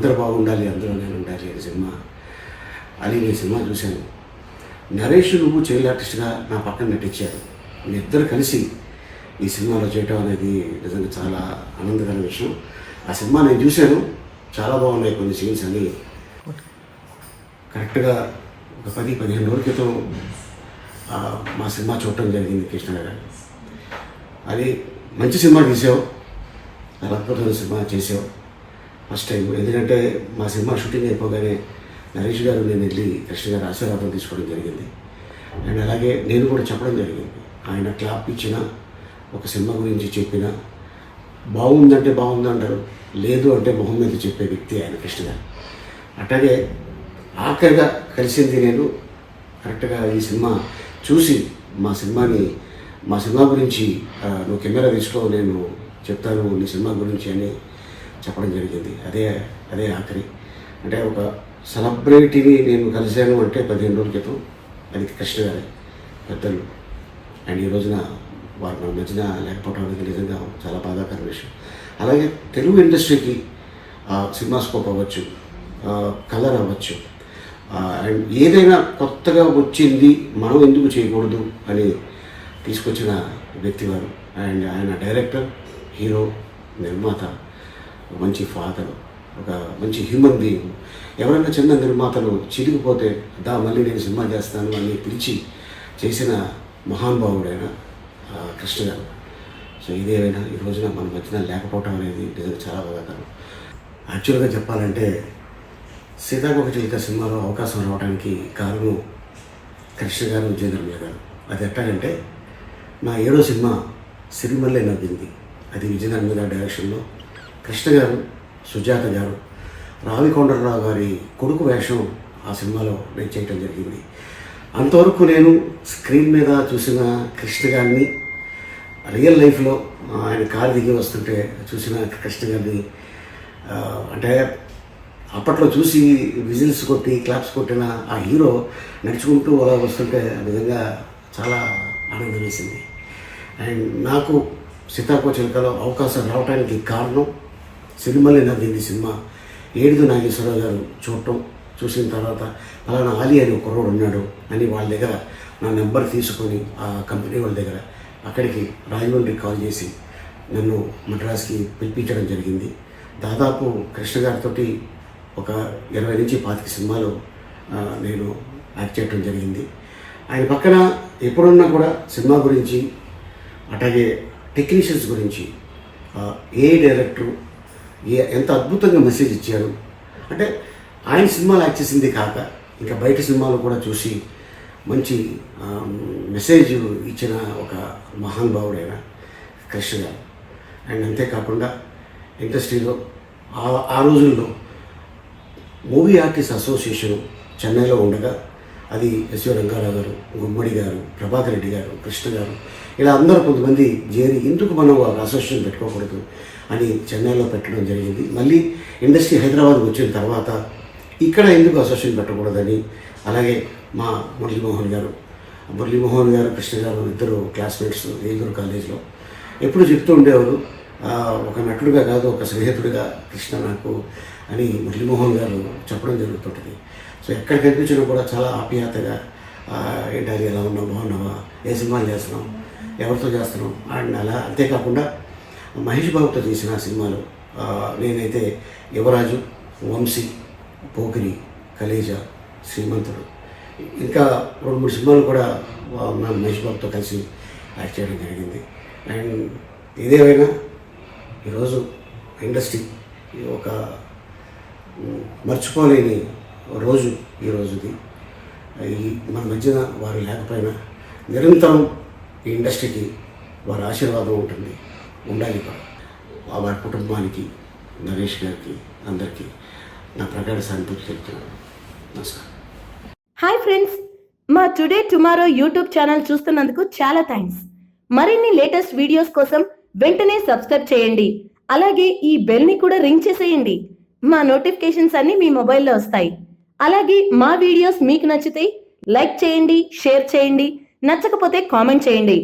అందరూ బాగుండాలి అందులో నేను ఉండాలి అనే సినిమా. అది నేను సినిమా చూశాను. నరేష్ నువ్వు చైల్డ్ ఆర్టిస్ట్గా నా పక్కన నటించారు. మీ ఇద్దరు కలిసి ఈ సినిమాలో చేయటం అనేది నిజంగా చాలా ఆనందకర విషయం. ఆ సినిమా నేను చూశాను, చాలా బాగున్నాయి కొన్ని సీన్స్ అని. కరెక్ట్గా ఒక 10-15 రోజుల క్రితం మా సినిమా చూడటం జరిగింది కృష్ణ గారు. అది మంచి సినిమా తీసావు, చాలా అద్భుతమైన సినిమా చేసావు ఫస్ట్ టైం. ఎందుకంటే మా సినిమా షూటింగ్ అయిపోగానే నరేష్ గారు నేను వెళ్ళి కృష్ణ గారు ఆశీర్వాదం తీసుకోవడం జరిగింది. అండ్ అలాగే నేను కూడా చెప్పడం జరిగింది. ఆయన క్లాప్ ఇచ్చిన ఒక సినిమా గురించి చెప్పిన బాగుందంటే బాగుందంటారు, లేదు అంటే మొహం మీద చెప్పే వ్యక్తి ఆయన కృష్ణ గారు. అట్లాగే ఆఖరిగా కలిసింది నేను కరెక్ట్గా ఈ సినిమా చూసి మా సినిమా గురించి నువ్వు కెమెరా తీసుకో, నేను చెప్తాను నీ సినిమా గురించి అని చెప్పడం జరిగింది. అదే ఆఖరి. అంటే ఒక సెలబ్రిటీని నేను కలిశాను అంటే 15 రోజుల క్రితం, అది కృష్ణ గారే పెద్దలు. అండ్ ఈ రోజున వారు మన మధ్యన లేకపోవడం అనేది నిజంగా చాలా బాధాకర విషయం. అలాగే తెలుగు ఇండస్ట్రీకి సినిమా స్కోప్ అవ్వచ్చు, కలర్ అవ్వచ్చు, అండ్ ఏదైనా కొత్తగా వచ్చింది మనం ఎందుకు చేయకూడదు అని తీసుకొచ్చిన వ్యక్తి వారు. అండ్ ఆయన డైరెక్టర్, హీరో, నిర్మాత, మంచి ఫాదర్, ఒక మంచి హ్యూమన్ బీయింగ్. ఎవరైనా చిన్న నిర్మాతలు చిరిగిపోతే మళ్ళీ నేను సినిమా చేస్తాను అని పిలిచి చేసిన మహానుభావుడైన కృష్ణ గారు. సో ఇదేమైనా ఈ రోజున మన మధ్యన లేకపోవటం అనేది నిజంగా చాలా బాధాకరం. యాక్చువల్గా చెప్పాలంటే సీతాకోకచిలుక సినిమాలో అవకాశం రావడానికి కారణం కృష్ణ గారు, విజయేంద్రమయ్య గారు. అది ఎట్లాగంటే నా 7వ సినిమా సిరిమల్లె నవ్వింది, అది విజయేంద్రమయ్య గారి డైరెక్షన్లో కృష్ణ గారు, సుజాత గారు, రావికొండలరావు గారి కొడుకు వేషం ఆ సినిమాలో నేను చేయటం జరిగింది. అంతవరకు నేను స్క్రీన్ మీద చూసిన కృష్ణ గారిని, రియల్ లైఫ్లో ఆయన కారు దిగి వస్తుంటే చూసిన కృష్ణ గారిని, అంటే అప్పట్లో చూసి విజిల్స్ కొట్టి క్లాప్స్ కొట్టిన ఆ హీరో నడుచుకుంటూ అలా వస్తుంటే నిజంగా చాలా ఆనందం వేసింది. అండ్ నాకు సీతాకోకచిలుకలో అవకాశం రావడానికి కారణం సిరిమల్లె నవ్వింది సినిమా ఏడుదు నాగేశ్వరరావు గారు చూసిన తర్వాత ఫలానా ఆలి అని ఒక కుర్రోడు ఉన్నాడు అని వాళ్ళ దగ్గర నా నెంబర్ తీసుకొని ఆ కంపెనీ వాళ్ళ దగ్గర అక్కడికి రాజమండ్రికి కాల్ చేసి నన్ను మద్రాస్కి పిలిపించడం జరిగింది. దాదాపు కృష్ణ గారితో ఒక 20 నుంచి 25 సినిమాలు నేను యాక్ట్ చేయడం జరిగింది. ఆయన పక్కన ఎప్పుడున్నా కూడా సినిమా గురించి, అట్లాగే టెక్నీషియన్స్ గురించి, ఏ డైరెక్టరు ఎంత అద్భుతంగా మెసేజ్ ఇచ్చారు అంటే ఆయన సినిమాలు యాక్ట్ చేసింది కాక ఇంకా బయట సినిమాలు కూడా చూసి మంచి మెసేజ్ ఇచ్చిన ఒక మహానుభావుడైన కృష్ణ గారు. అండ్ అంతేకాకుండా ఇండస్ట్రీలో ఆ రోజుల్లో మూవీ ఆర్టిస్ట్ అసోసియేషన్ చెన్నైలో ఉండగా అది ఎస్వి రంగారావు గారు, గుమ్మడి గారు, ప్రభాకర్ రెడ్డి గారు, కృష్ణ గారు, ఇలా అందరూ కొంతమంది చేరి ఎందుకు మనం ఒక అసోసియేషన్ పెట్టుకోకూడదు అని చెన్నైలో పెట్టడం జరిగింది. మళ్ళీ ఇండస్ట్రీ హైదరాబాద్కి వచ్చిన తర్వాత ఇక్కడ ఎందుకు అసోసియేషన్ పెట్టకూడదని, అలాగే మా మురళీమోహన్ గారు, కృష్ణ గారు ఇద్దరు క్లాస్మేట్స్ ఏలూరు కాలేజ్లో ఎప్పుడు చెప్తూ ఉండేవారు, ఒక నటుడిగా కాదు ఒక స్నేహితుడిగా కృష్ణ నాకు అని మురళీమోహన్ గారు చెప్పడం జరుగుతుంటుంది. సో ఎక్కడ కనిపించినా కూడా చాలా ఆప్యాయతగా ఏంటది ఎలా ఉన్నావు, బాగున్నావా, ఏ సినిమాలు చేస్తున్నాం, ఎవరితో చేస్తున్నాం అండ్ అలా. అంతేకాకుండా మహేష్ బాబుతో చేసిన సినిమాలు నేనైతే యువరాజు, వంశీ, పోకిరి, కలేజా, శ్రీమంతుడు, ఇంకా 2-3 సినిమాలు కూడా మహేష్ బాబుతో కలిసి యాక్ట్ చేయడం జరిగింది. అండ్ ఇదేమైనా ఈరోజు ఇండస్ట్రీ ఒక మర్చిపోలేని రోజు ఈ రోజుది. మన మధ్యన వారు లేకపోయినా నిరంతరం ఈ ఇండస్ట్రీకి వారి ఆశీర్వాదం ఉండాలి కూడా. వారి కుటుంబానికి, నరేష్ గారికి, అందరికీ నా ప్రగాఢ సానుభూతి తెలుపుతున్నాను. నమస్కారం. హాయ్ ఫ్రెండ్స్, మా టుడే టుమారో యూట్యూబ్ ఛానల్ చూస్తున్నందుకు చాలా థ్యాంక్స్. మరిన్ని లేటెస్ట్ వీడియోస్ కోసం వెంటనే సబ్స్క్రైబ్ చేయండి. అలాగే ఈ బెల్ని కూడా రింగ్ చేసేయండి. మా నోటిఫికేషన్స్ అన్ని మీ మొబైల్లో వస్తాయి. అలాగే మా వీడియోస్ మీకు నచ్చితే లైక్ చేయండి, షేర్ చేయండి, నచ్చకపోతే కామెంట్ చేయండి.